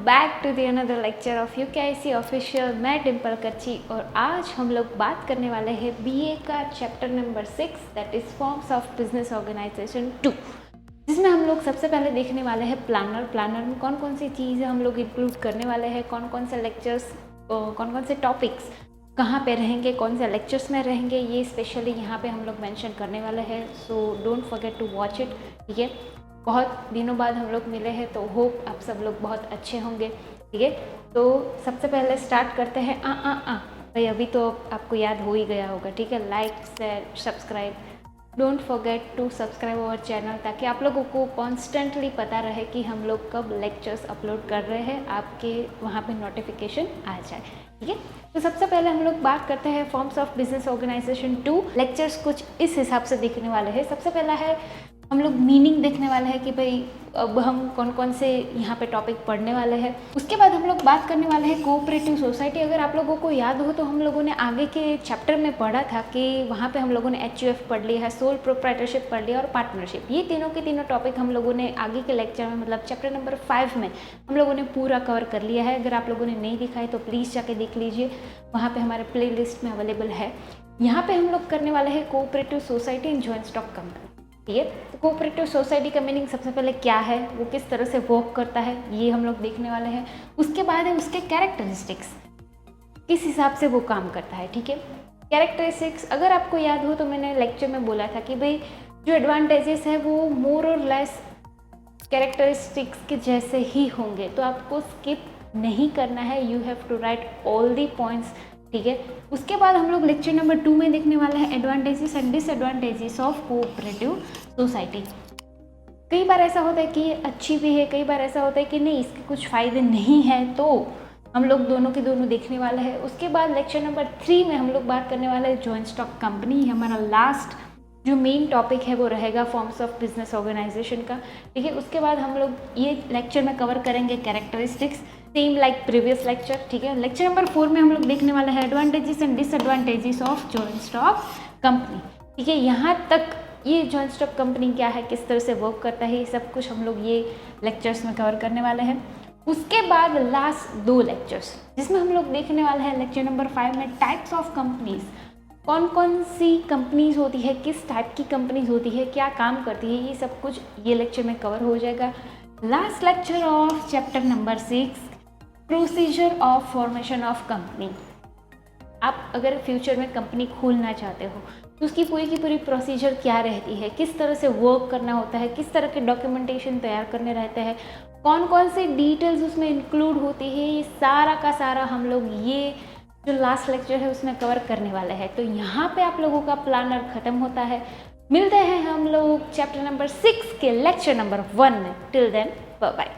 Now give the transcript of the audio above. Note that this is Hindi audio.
Back to the another lecture of UKIC official. मैं डिम्पल कच्ची और आज हम लोग बात करने वाले हैं BA का chapter number 6 that is forms of business organisation 2, जिसमें हम लोग सबसे पहले देखने वाले हैं प्लानर में कौन कौन सी चीज़ें हम लोग इंक्लूड करने वाले हैं, कौन कौन से लेक्चर्स, कौन कौन से टॉपिक्स कहाँ पे रहेंगे, कौन से लेक्चर्स में रहेंगे, ये स्पेशली यहाँ पे हम लोग मेंशन करने वाले हैं। So don't forget to watch it. ठीक है, बहुत दिनों बाद हम लोग मिले हैं तो होप आप सब लोग बहुत अच्छे होंगे। ठीक है, तो सबसे पहले स्टार्ट करते हैं। भाई अभी तो आपको याद हो ही गया होगा। ठीक है, like share subscribe, don't forget to subscribe our channel ताकि आप लोगों को कॉन्स्टेंटली पता रहे कि हम लोग कब लेक्चर्स अपलोड कर रहे हैं, आपके वहाँ पे नोटिफिकेशन आ जाए। ठीक है, तो सबसे पहले हम लोग बात करते हैं forms of business organisation 2। Lectures कुछ इस हिसाब से देखने वाले हैं। सबसे पहला है हम लोग मीनिंग देखने वाले हैं कि भाई अब हम कौन कौन से यहाँ पे टॉपिक पढ़ने वाले हैं। उसके बाद हम लोग बात करने वाले हैं कोऑपरेटिव सोसाइटी। अगर आप लोगों को याद हो तो हम लोगों ने आगे के चैप्टर में पढ़ा था कि वहाँ पे हम लोगों ने HUF पढ़ लिया है, सोल प्रोप्राइटरशिप पढ़ लिया और पार्टनरशिप। ये तीनों के तीनों टॉपिक हम लोगों ने आगे के लेक्चर में मतलब चैप्टर नंबर 5 में हम लोगों ने पूरा कवर कर लिया है। अगर आप लोगों ने नहीं देखा है तो प्लीज़ जाके देख लीजिए, वहाँ पर हमारे प्ले लिस्ट में अवेलेबल है। यहाँ पर हम लोग करने वाले हैं cooperative society in joint stock company. ठीक है, तो कोऑपरेटिव सोसाइटी का मीनिंग सबसे पहले क्या है, वो किस तरह से वर्क करता है, ये हम लोग देखने वाले हैं। उसके बाद है उसके कैरेक्टरिस्टिक्स, किस हिसाब से वो काम करता है। ठीक है, कैरेक्टरिस्टिक्स अगर आपको याद हो तो मैंने लेक्चर में बोला था कि भाई जो एडवांटेजेस है वो मोर और लेस कैरेक्टरिस्टिक्स के जैसे ही होंगे, तो आपको स्किप नहीं करना है। You have to write all the points. ठीक है, उसके बाद हम लोग लेक्चर नंबर 2 में देखने वाले हैं advantages and disadvantages of cooperative society. कई बार ऐसा होता है कि अच्छी भी है, कई बार ऐसा होता है कि नहीं इसके कुछ फ़ायदे नहीं हैं, तो हम लोग दोनों के दोनों देखने वाले हैं। उसके बाद लेक्चर नंबर 3 में हम लोग बात करने वाले हैं जॉइंट स्टॉक कंपनी। हमारा लास्ट जो मेन टॉपिक है वो रहेगा फॉर्म्स ऑफ बिजनेस ऑर्गेनाइजेशन का। ठीक है, उसके बाद हम लोग ये लेक्चर में कवर करेंगे characteristics, same like previous lecture. ठीक है, लेक्चर नंबर 4 में हम लोग देखने वाले हैं advantages and disadvantages of joint stock company. ठीक है, यहाँ तक ये जॉइंट स्टॉक कंपनी क्या है, किस तरह से वर्क करता है, ये सब कुछ हम लोग ये लेक्चर्स में कवर करने वाले हैं। उसके बाद लास्ट 2 लेक्चर्स जिसमें हम लोग देखने वाले हैं लेक्चर नंबर 5 में टाइप्स ऑफ कंपनीज, कौन कौन सी कंपनीज होती है, किस टाइप की कंपनीज होती है, क्या काम करती है, ये सब कुछ ये लेक्चर में कवर हो जाएगा। Last lecture of chapter number 6 procedure of formation of company. आप अगर फ्यूचर में कंपनी खोलना चाहते हो तो उसकी पूरी की पूरी प्रोसीजर क्या रहती है, किस तरह से वर्क करना होता है, किस तरह के डॉक्यूमेंटेशन तैयार करने रहते हैं, कौन कौन से डिटेल्स उसमें इंक्लूड होती है, ये सारा का सारा हम लोग ये जो लास्ट लेक्चर है उसमें कवर करने वाले हैं। तो यहाँ पे आप लोगों का प्लानर खत्म होता है। मिलते हैं हम लोग चैप्टर नंबर 6 के लेक्चर नंबर 1 में। Till then bye bye.